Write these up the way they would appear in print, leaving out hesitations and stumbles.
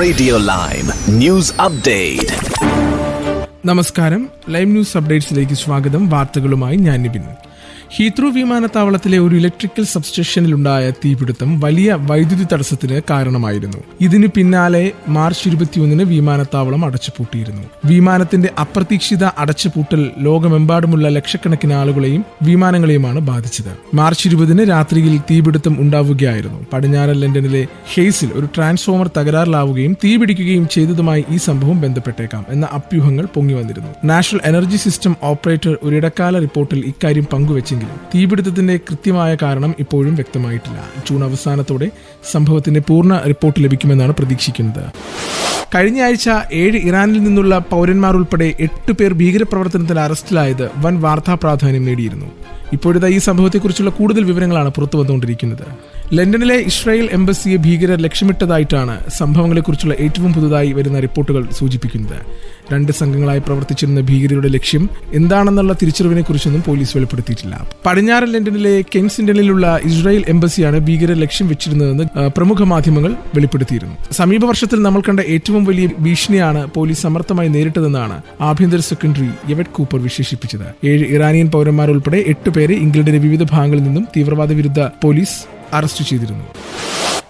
Radio Lime News Update. നമസ്കാരം, lime news അപ്ഡേറ്റ്സിലേക്ക് സ്വാഗതം. വാർത്തകളുമായി ഞാൻ നിബിൻ. ഹീത്രൂ വിമാനത്താവളത്തിലെ ഒരു ഇലക്ട്രിക്കൽ സബ്സ്റ്റേഷനിലുണ്ടായ തീപിടുത്തം വലിയ വൈദ്യുതി തടസ്സത്തിന് കാരണമായിരുന്നു. ഇതിനു പിന്നാലെ മാർച്ച് 21 വിമാനത്താവളം അടച്ചുപൂട്ടിയിരുന്നു. വിമാനത്തിന്റെ അപ്രതീക്ഷിത അടച്ചുപൂട്ടൽ ലോകമെമ്പാടുമുള്ള ലക്ഷക്കണക്കിന് ആളുകളെയും വിമാനങ്ങളെയുമാണ് ബാധിച്ചത്. മാർച്ച് 20 രാത്രിയിൽ തീപിടുത്തം ഉണ്ടാവുകയായിരുന്നു. പടിഞ്ഞാറൻ ലണ്ടനിലെ ഹെയ്സിൽ ഒരു ട്രാൻസ്ഫോമർ തകരാറിലാവുകയും തീപിടിക്കുകയും ചെയ്തതുമായി ഈ സംഭവം ബന്ധപ്പെട്ടേക്കാം എന്ന അഭ്യൂഹങ്ങൾ പൊങ്ങി വന്നിരുന്നു. നാഷണൽ എനർജി സിസ്റ്റം ഓപ്പറേറ്റർ ഒരു ഇടക്കാല റിപ്പോർട്ടിൽ ഇക്കാര്യം പങ്കുവച്ചു. തീപിടുത്തത്തിന്റെ കൃത്യമായ കാരണം ഇപ്പോഴും വ്യക്തമായിട്ടില്ല. ജൂൺ അവസാനത്തോടെ സംഭവത്തിന്റെ പൂർണ്ണ റിപ്പോർട്ട് ലഭിക്കുമെന്നാണ് പ്രതീക്ഷിക്കുന്നത്. കഴിഞ്ഞ ആഴ്ച 7 ഇറാനിൽ നിന്നുള്ള പൗരന്മാർ ഉൾപ്പെടെ 8 പേർ ഭീകരപ്രവർത്തനത്തിൽ അറസ്റ്റിലായത് വൻ വാർത്താ പ്രാധാന്യം നേടിയിരുന്നു. ഇപ്പോഴത്തെ ഈ സംഭവത്തെക്കുറിച്ചുള്ള കൂടുതൽ വിവരങ്ങളാണ് പുറത്തു വന്നുകൊണ്ടിരിക്കുന്നത്. ലണ്ടനിലെ ഇസ്രായേൽ എംബസിയെ ഭീകരർ ലക്ഷ്യമിട്ടതായിട്ടാണ് സംഭവങ്ങളെക്കുറിച്ചുള്ള ഏറ്റവും പുതുതായി വരുന്ന റിപ്പോർട്ടുകൾ സൂചിപ്പിക്കുന്നത്. 2 സംഘങ്ങളായി പ്രവർത്തിച്ചിരുന്ന ഭീകരരുടെ ലക്ഷ്യം എന്താണെന്നുള്ള തിരിച്ചറിവിനെ കുറിച്ചൊന്നും പോലീസ് വെളിപ്പെടുത്തിയിട്ടില്ല. പടിഞ്ഞാറൻ ലണ്ടനിലെ കെൻസിംഗ്ടണിലുള്ള ഇസ്രായേൽ എംബസിയാണ് ഭീകരർ ലക്ഷ്യം വെച്ചിരുന്നതെന്ന് പ്രമുഖ മാധ്യമങ്ങൾ വെളിപ്പെടുത്തിയിരുന്നു. സമീപ വർഷത്തിൽ നമ്മൾ കണ്ട ഏറ്റവും വലിയ ഭീഷണിയാണ് പോലീസ് സമർത്ഥമായി നേരിട്ടതെന്നാണ് ആഭ്യന്തര സെക്രട്ടറി യെവറ്റ് കൂപ്പർ വിശേഷിപ്പിച്ചത്. 7 ഇറാനിയൻ പൗരന്മാർ ഉൾപ്പെടെ 8 പേരെ ഇംഗ്ലണ്ടിന്റെ വിവിധ ഭാഗങ്ങളിൽ നിന്നും തീവ്രവാദ വിരുദ്ധ പോലീസ് അറസ്റ്റ് ചെയ്തിരുന്നു.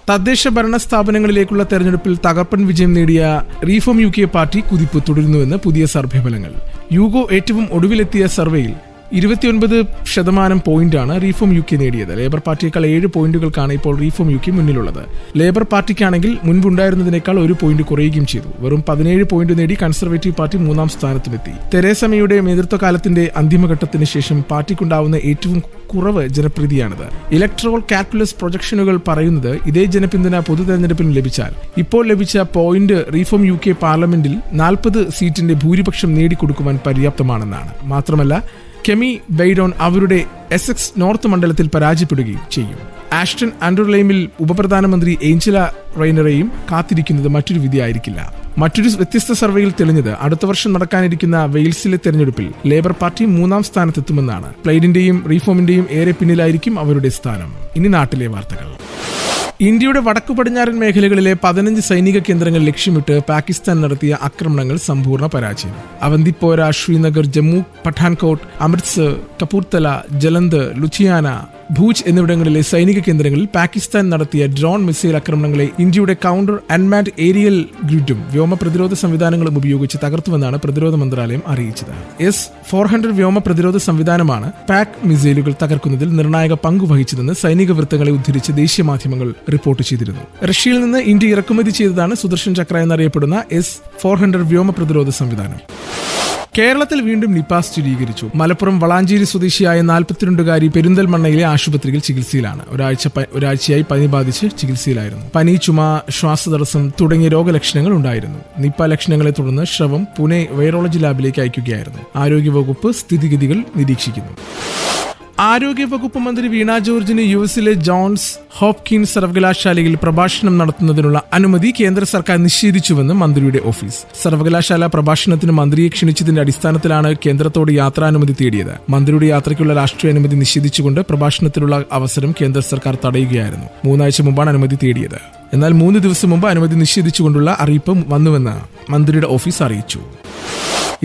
തദ്ദേശ ഭരണ സ്ഥാപനങ്ങളിലേക്കുള്ള തെരഞ്ഞെടുപ്പിൽ തകർപ്പൻ വിജയം നേടിയ റീഫോം UK പാർട്ടി കുതിപ്പ് തുടരുന്നുവെന്ന് പുതിയ സർവേ ഫലങ്ങൾ. യൂഗോ ഏറ്റവും ഒടുവിലെത്തിയ സർവേയിൽ 29% പോയിന്റാണ് റീഫോം UK നേടിയത്. ലേബർ പാർട്ടിയേക്കാൾ 7 പോയിന്റുകൾക്കാണ് ഇപ്പോൾ റീഫോം UK മുന്നിലുള്ളത്. ലേബർ പാർട്ടിക്കാണെങ്കിൽ മുൻപുണ്ടായിരുന്നതിനേക്കാൾ 1 പോയിന്റ് കുറയുകയും ചെയ്തു. വെറും 17 പോയിന്റ് നേടി കൺസർവേറ്റീവ് പാർട്ടി 3ാം സ്ഥാനത്തുമെത്തി. തെരേസ മേയുടെ നേതൃത്വകാലത്തിന്റെ അന്തിമഘട്ടത്തിന് ശേഷം പാർട്ടിക്കുണ്ടാവുന്ന ഏറ്റവും കുറവ് ജനപ്രീതിയാണിത്. ഇലക്ട്രോൾ കാൽക്കുലസ് പ്രൊജക്ഷനുകൾ പറയുന്നത് ഇതേ ജനപിന്തുണ പൊതു തെരഞ്ഞെടുപ്പിലും ലഭിച്ചാൽ ഇപ്പോൾ ലഭിച്ച പോയിന്റ് റീഫോം UK പാർലമെന്റിൽ 40 സീറ്റിന്റെ ഭൂരിപക്ഷം നേടിക്കൊടുക്കുവാൻ പര്യാപ്തമാണെന്നാണ്. മാത്രമല്ല, കെമി ബെയ്ഡോൺ അവരുടെ എസെക്സ് നോർത്ത് മണ്ഡലത്തിൽ പരാജയപ്പെടുകയും ചെയ്യും. ആഷ്ടൺ അണ്ടർലൈമിൽ ഉപപ്രധാനമന്ത്രി ഏഞ്ചല റൈനറെയും കാത്തിരിക്കുന്നത് മറ്റൊരു വിധിയായിരിക്കില്ല. മറ്റൊരു വ്യത്യസ്ത സർവേയിൽ തെളിഞ്ഞത് അടുത്ത വർഷം നടക്കാനിരിക്കുന്ന വെയിൽസിലെ തെരഞ്ഞെടുപ്പിൽ ലേബർ പാർട്ടി 3ാം സ്ഥാനത്തെത്തുമെന്നാണ്. പ്ലെയ്ഡിന്റെയും റീഫോമിന്റെയും ഏറെ പിന്നിലായിരിക്കും അവരുടെ സ്ഥാനം. ഇനി നാട്ടിലെ വാർത്തകൾ. ഇന്ത്യയുടെ വടക്കു പടിഞ്ഞാറൻ മേഖലകളിലെ 15 സൈനിക കേന്ദ്രങ്ങൾ ലക്ഷ്യമിട്ട് പാകിസ്ഥാൻ നടത്തിയ ആക്രമണങ്ങൾ സമ്പൂർണ്ണ പരാജയം. അവന്തിപ്പോര, ശ്രീനഗർ, ജമ്മു, പഠാൻകോട്ട്, അമൃത്സർ, കപൂർത്തല, ജലന്ധർ, ലുധിയാന, ഭൂജ് എന്നിവിടങ്ങളിലെ സൈനിക കേന്ദ്രങ്ങളിൽ പാകിസ്ഥാൻ നടത്തിയ ഡ്രോൺ മിസൈൽ ആക്രമണങ്ങളെ ഇന്ത്യയുടെ കൗണ്ടർ അൺമാൻഡ് ഏരിയൽ ഗ്രിഡും വ്യോമ പ്രതിരോധ സംവിധാനങ്ങളും ഉപയോഗിച്ച് തകർത്തുവെന്നാണ് പ്രതിരോധ മന്ത്രാലയം അറിയിച്ചത്. S-400 വ്യോമ പ്രതിരോധ സംവിധാനമാണ് പാക് മിസൈലുകൾ തകർക്കുന്നതിൽ നിർണായക പങ്ക് വഹിച്ചതെന്ന് സൈനിക വൃത്തങ്ങളെ ഉദ്ധരിച്ച് ദേശീയ മാധ്യമങ്ങൾ റിപ്പോർട്ട് ചെയ്തിരുന്നു. റഷ്യയിൽ നിന്ന് ഇന്ത്യ ഇറക്കുമതി ചെയ്തതാണ് സുദർശൻ ചക്ര എന്നറിയപ്പെടുന്ന S-400 വ്യോമ പ്രതിരോധ സംവിധാനം. കേരളത്തിൽ വീണ്ടും നിപ സ്ഥിരീകരിച്ചു. മലപ്പുറം വളാഞ്ചേരി സ്വദേശിയായ 42-കാരി പെരിന്തൽമണ്ണയിലെ ആശുപത്രിയിൽ ചികിത്സയിലാണ്. ഒരാഴ്ചയായി പനി ബാധിച്ച് ചികിത്സയിലായിരുന്നു. പനി, ചുമ, ശ്വാസതടസ്സം തുടങ്ങിയ രോഗലക്ഷണങ്ങൾ ഉണ്ടായിരുന്നു. നിപ ലക്ഷണങ്ങളെ തുടർന്ന് ശ്രവം പുനെ വൈറോളജി ലാബിലേക്ക് അയക്കുകയായിരുന്നു. ആരോഗ്യവകുപ്പ് സ്ഥിതിഗതികൾ നിരീക്ഷിക്കുന്നു. ആരോഗ്യവകുപ്പ് മന്ത്രി വീണ ജോർജിന് യുഎസിലെ ജോൺസ് ഹോപ്കിൻസ് സർവകലാശാലയിൽ പ്രഭാഷണം നടത്തുന്നതിനുള്ള അനുമതി കേന്ദ്ര സർക്കാർ നിഷേധിച്ചുവെന്ന് മന്ത്രിയുടെ ഓഫീസ്. സർവകലാശാല പ്രഭാഷണത്തിന് മന്ത്രിയെ ക്ഷണിച്ചതിന്റെ അടിസ്ഥാനത്തിലാണ് കേന്ദ്രത്തോട് യാത്രാനുമതി തേടിയത്. മന്ത്രിയുടെ യാത്രയ്ക്കുള്ള രാഷ്ട്രീയ അനുമതി നിഷേധിച്ചുകൊണ്ട് പ്രഭാഷണത്തിനുള്ള അവസരം കേന്ദ്ര സർക്കാർ തടയുകയായിരുന്നു. 3 ആഴ്ച മുമ്പാണ് അനുമതി തേടിയത്. എന്നാൽ 3 ദിവസം മുമ്പ് അനുമതി നിഷേധിച്ചുകൊണ്ടുള്ള അറിയിപ്പ് വന്നുവെന്ന് മന്ത്രിയുടെ ഓഫീസ് അറിയിച്ചു.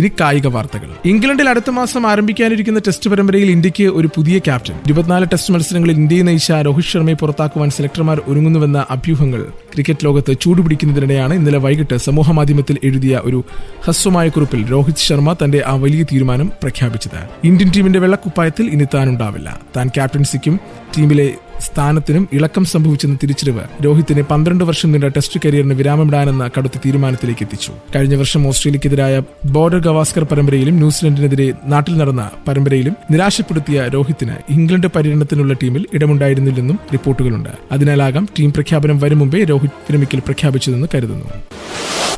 ഇനി കായിക വാർത്തകൾ. ഇംഗ്ലണ്ടിൽ അടുത്ത മാസം ആരംഭിക്കാനിരിക്കുന്ന ടെസ്റ്റ് പരമ്പരയിൽ ഇന്ത്യക്ക് ഒരു പുതിയ ക്യാപ്റ്റൻ. 24 ടെസ്റ്റ് മത്സരങ്ങളിൽ ഇന്ത്യയെ നയിച്ച രോഹിത് ശർമ്മയെ പുറത്താക്കുവാൻ സെലക്ടർമാർ ഒരുങ്ങുന്നുവെന്ന അഭ്യൂഹങ്ങൾ ക്രിക്കറ്റ് ലോകത്ത് ചൂടുപിടിക്കുന്നതിനിടെയാണ് ഇന്നലെ വൈകിട്ട് സമൂഹമാധ്യമത്തിൽ എഴുതിയ ഒരു ഹ്രസ്വമായ കുറിപ്പിൽ രോഹിത് ശർമ്മ തന്റെ ആ വലിയ തീരുമാനം പ്രഖ്യാപിച്ചത്. ഇന്ത്യൻ ടീമിന്റെ വെള്ളക്കുപ്പായത്തിൽ ഇനി താനുണ്ടാവില്ല. താൻ ക്യാപ്റ്റൻസിക്കും ടീമിലെ സ്ഥാനത്തിനും ഇളക്കം സംഭവിച്ചെന്ന തിരിച്ചറിവ് രോഹിത്തിനെ 12 വർഷം നീണ്ട ടെസ്റ്റ് കരിയറിന് വിരാമമിടാനെന്ന കടുത്ത തീരുമാനത്തിലേക്ക് എത്തിച്ചു. കഴിഞ്ഞ വർഷം ഓസ്ട്രേലിയക്കെതിരായ ബോർഡർ ഗവാസ്കർ പരമ്പരയിലും ന്യൂസിലൻഡിനെതിരെ നാട്ടിൽ നടന്ന പരമ്പരയിലും നിരാശപ്പെടുത്തിയ രോഹിത്തിന് ഇംഗ്ലണ്ട് പര്യടനത്തിനുള്ള ടീമിൽ ഇടമുണ്ടായിരുന്നില്ലെന്നും റിപ്പോർട്ടുകളുണ്ട്. അതിനാലാകാം ടീം പ്രഖ്യാപനം വരും മുമ്പേ രോഹിത് വിരമിക്കൽ പ്രഖ്യാപിച്ചതെന്ന് കരുതുന്നു.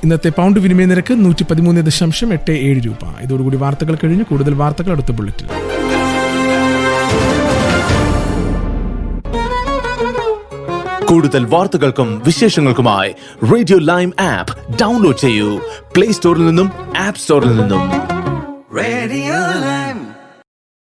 ഇന്നത്തെ പൗണ്ട് വിനിമയ നിരക്ക് 113.87 രൂപ. ഇതോടുകൂടി വാർത്തകൾ കഴിഞ്ഞു. കൂടുതൽ വാർത്തകൾ അടുത്ത ബുള്ളറ്റിൽ. കൂടുതൽ വാർത്തകൾക്കും വിശേഷങ്ങൾക്കുമായി റേഡിയോ ലൈം ആപ്പ് ഡൗൺലോഡ് ചെയ്യൂ. പ്ലേ സ്റ്റോറിൽ നിന്നും ആപ്പ് സ്റ്റോറിൽ നിന്നും.